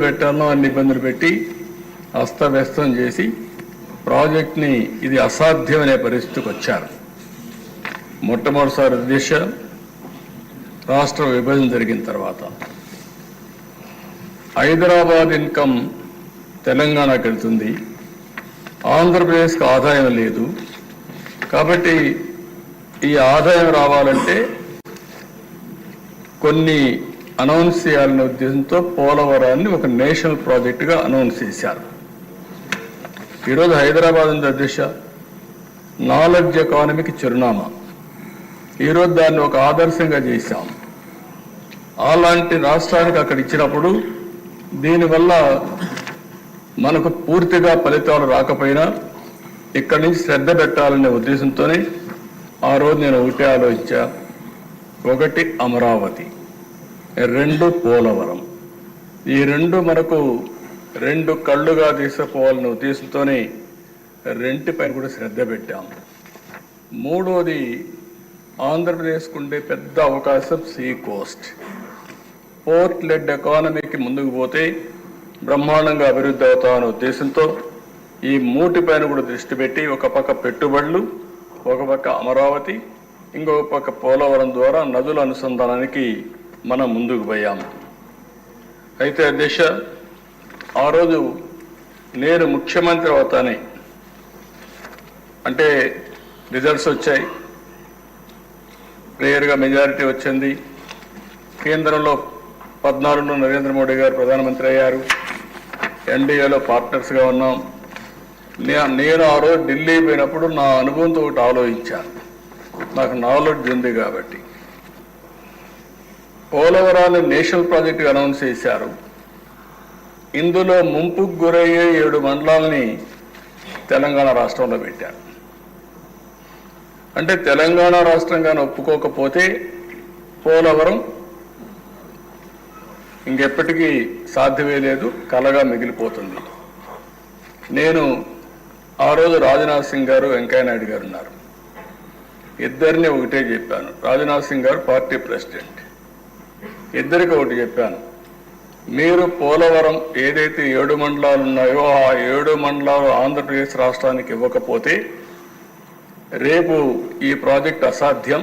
పెట్టాలో అన్ని ఇబ్బందులు పెట్టి అస్తవ్యస్తం చేసి ప్రాజెక్ట్ని ఇది అసాధ్యమనే పరిస్థితికి వచ్చారు. మొట్టమొదటిసారి దిశ రాష్ట్ర విభజన జరిగిన తర్వాత హైదరాబాద్ ఇన్కమ్ తెలంగాణకు వెళ్తుంది, ఆంధ్రప్రదేశ్కి ఆదాయం లేదు. కాబట్టి ఈ ఆదాయం రావాలంటే కొన్ని అనౌన్స్ చేయాలనే ఉద్దేశంతో పోలవరాన్ని ఒక నేషనల్ ప్రాజెక్టుగా అనౌన్స్ చేశారు. ఈరోజు హైదరాబాద్ ఉంది దిశ నాలెడ్జ్ ఎకానమీకి చిరునామా. ఈరోజు దాన్ని ఒక ఆదర్శంగా చేశాం. అలాంటి రాష్ట్రానికి అక్కడ ఇచ్చినప్పుడు దీనివల్ల మనకు పూర్తిగా ఫలితాలు రాకపోయినా ఇక్కడి నుంచి శ్రద్ధ పెట్టాలనే ఉద్దేశంతోనే ఆ రోజు నేను ఒకటే ఆలోచించా. ఒకటి అమరావతి, రెండు పోలవరం. ఈ రెండు మనకు రెండు కళ్ళుగా తీసుకుపోవాలనే ఉద్దేశంతోనే రెంటిపైన కూడా శ్రద్ధ పెట్టాం. మూడోది ఆంధ్రప్రదేశ్కు ఉండే పెద్ద అవకాశం సీ కోస్ట్. పోర్ట్ లెడ్ ఎకానమీకి ముందుకు పోతే బ్రహ్మాండంగా అభివృద్ధి అవుతామనే ఉద్దేశంతో ఈ మూటిపైన కూడా దృష్టి పెట్టి ఒక పక్క పెట్టుబడులు, ఒక పక్క అమరావతి, ఇంకొక పక్క పోలవరం ద్వారా నదుల అనుసంధానానికి మనం ముందుకు పోయాము. అయితే దిశ ఆ రోజు నేను ముఖ్యమంత్రి అవుతానే అంటే రిజల్ట్స్ వచ్చాయి, క్లియర్గా మెజారిటీ వచ్చింది. కేంద్రంలో 14లో నరేంద్ర మోడీ గారు ప్రధానమంత్రి అయ్యారు. ఎన్డీఏలో పార్ట్నర్స్గా ఉన్నాం. నేను ఆ రోజు ఢిల్లీ పోయినప్పుడు నా అనుభవంతో ఒకటి ఆలోచించాను. నాకు నాలెడ్జ్ ఉంది కాబట్టి పోలవరాన్ని నేషనల్ ప్రాజెక్టుగా అనౌన్స్ చేశారు. ఇందులో ముంపుకు గురయ్యే 7 మండలాలని తెలంగాణ రాష్ట్రంలో పెట్టారు. అంటే తెలంగాణ రాష్ట్రంగానే ఒప్పుకోకపోతే పోలవరం ఇంకెప్పటికీ సాధ్యమే లేదు, కలగా మిగిలిపోతుంది. నేను ఆ రోజు రాజ్నాథ్ సింగ్ గారు, వెంకయ్య నాయుడు గారు ఉన్నారు. ఇద్దరిని ఒకటే చెప్పాను. రాజ్నాథ్ సింగ్ గారు పార్టీ ప్రెసిడెంట్, ఇద్దరికి ఒకటి చెప్పాను. మీరు పోలవరం ఏదైతే 7 మండలాలు ఉన్నాయో ఆ 7 మండలాలు ఆంధ్రప్రదేశ్ రాష్ట్రానికి ఇవ్వకపోతే రేపు ఈ ప్రాజెక్ట్ అసాధ్యం.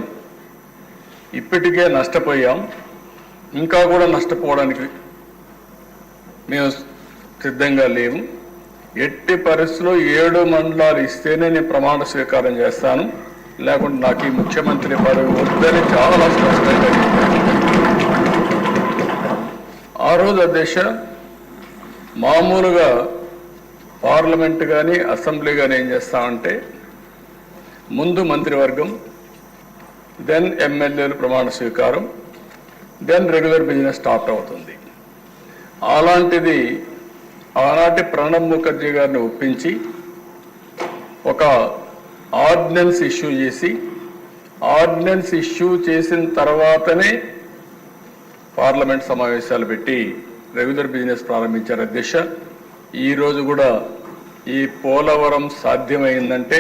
ఇప్పటికే నష్టపోయాం, ఇంకా కూడా నష్టపోవడానికి మేము సిద్ధంగా లేము. ఎట్టి పరిస్థితుల్లో 7 మండలాలు ఇస్తేనే నేను ప్రమాణ స్వీకారం చేస్తాను, లేకుంటే నాకు ఈ ముఖ్యమంత్రి పదవి వద్దని చాలా స్పష్టంగా చెప్పాను. ఆ రోజు అధ్యక్ష మామూలుగా పార్లమెంట్ కానీ అసెంబ్లీ కానీ ఏం చేస్తామంటే ముందు మంత్రివర్గం, దెన్ ఎమ్మెల్యేలు ప్రమాణ స్వీకారం, దెన్ రెగ్యులర్ బిజినెస్ స్టార్ట్ అవుతుంది. అలాంటిది ఆనాటి ప్రణబ్ ముఖర్జీ గారిని ఒప్పించి ఒక ఆర్డినెన్స్ ఇష్యూ చేసి, ఆర్డినెన్స్ ఇష్యూ చేసిన తర్వాతనే పార్లమెంట్ సమావేశాలు పెట్టి రెగ్యులర్ బిజినెస్ ప్రారంభించారు అధ్యక్ష. ఈరోజు కూడా ఈ పోలవరం సాధ్యమైందంటే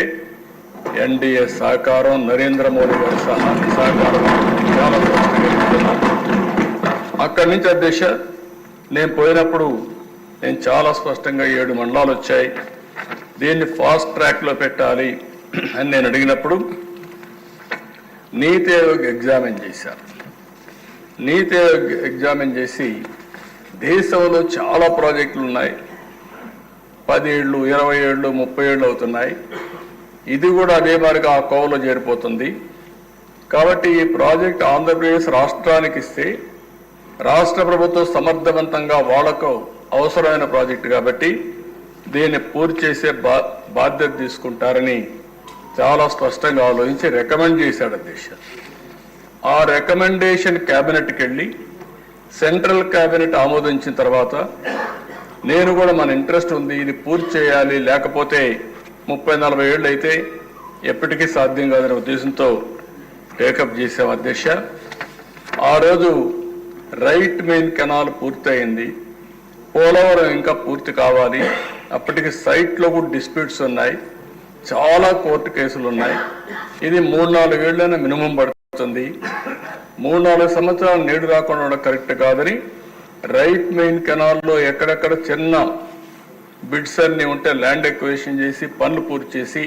ఎన్డీఏ సహకారం, నరేంద్ర మోడీ గారి సహకారం చాలా స్పష్టంగా. అక్కడి నుంచి అధ్యక్ష నేను పోయినప్పుడు నేను చాలా స్పష్టంగా 7 మండలాలు వచ్చాయి, దీన్ని ఫాస్ట్ ట్రాక్లో పెట్టాలి అని నేను అడిగినప్పుడు నీతి ఆయోగ్ ఎగ్జామిన్ చేశారు. నీతి ఆయోగ్ ఎగ్జామిన్ చేసి దేశంలో చాలా ప్రాజెక్టులు ఉన్నాయి, 10 ఏళ్ళు, 20 ఏళ్ళు, 30 ఏళ్ళు అవుతున్నాయి. ఇది కూడా అదే మాదిరిగా ఆ కోవలో చేరిపోతుంది. కాబట్టి ఈ ప్రాజెక్ట్ ఆంధ్రప్రదేశ్ రాష్ట్రానికి ఇస్తే రాష్ట్ర ప్రభుత్వం సమర్థవంతంగా వాళ్లకు అవసరమైన ప్రాజెక్టు కాబట్టి దీన్ని పూర్తి చేసే బాధ్యత తీసుకుంటారని చాలా స్పష్టంగా ఆలోచించి రికమెండ్ చేశాడు అధ్యక్ష. ఆ రికమెండేషన్ క్యాబినెట్కి వెళ్ళి సెంట్రల్ క్యాబినెట్ ఆమోదించిన తర్వాత నేను కూడా మన ఇంట్రెస్ట్ ఉంది, ఇది పూర్తి చేయాలి, లేకపోతే 30-40 ఏళ్ళు అయితే ఎప్పటికీ సాధ్యం కాదనే ఉద్దేశంతో టేకప్ చేసాం అధ్యక్ష. ఆ రోజు రైట్ మెయిన్ కెనాల్ పూర్తయింది, పోలవరం ఇంకా పూర్తి కావాలి. అప్పటికి సైట్లో కూడా డిస్ప్యూట్స్ ఉన్నాయి, చాలా కోర్టు కేసులు ఉన్నాయి. ఇది 3-4 ఏళ్ళైనా మినిమం పడుతుంది. 3-4 సంవత్సరాలు నీడు రాకుండా కరెక్ట్ కాదని రైట్ మెయిన్ కెనాల్లో ఎక్కడెక్కడ చిన్న బిడ్స్ అన్ని ఉంటే ల్యాండ్ ఎక్వేషన్ చేసి పనులు పూర్తి చేసి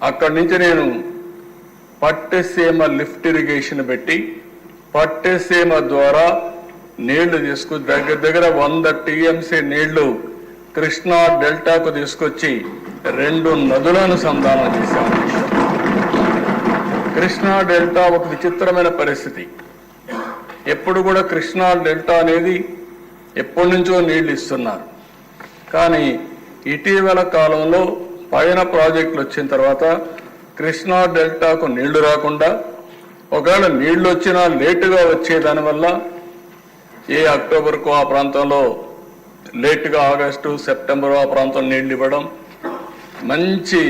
అక్కడి నుంచి నేను పట్టెసీమ లిఫ్ట్ ఇరిగేషన్ పెట్టి పట్టెసీమ ద్వారా నీళ్లు తీసుకుని దగ్గర 100 టీఎంసీ నీళ్లు కృష్ణా డెల్టాకు తీసుకొచ్చి 2 నదులను సంధానం చేశాము. కృష్ణా డెల్టా ఒక విచిత్రమైన పరిస్థితి. ఎప్పుడు కూడా కృష్ణా డెల్టా అనేది ఎప్పటి నుంచో నీళ్లు ఇస్తున్నారు. కానీ ఇటీవల కాలంలో పైన ప్రాజెక్టులు వచ్చిన తర్వాత కృష్ణా డెల్టాకు నీళ్లు రాకుండా, ఒకవేళ నీళ్లు వచ్చినా లేటుగా వచ్చేదానివల్ల అక్టోబర్కు ఆ ప్రాంతంలో లేటుగా ఆగస్టు సెప్టెంబర్ ఆ ప్రాంతం నీళ్లు ఇవ్వడం, మంచి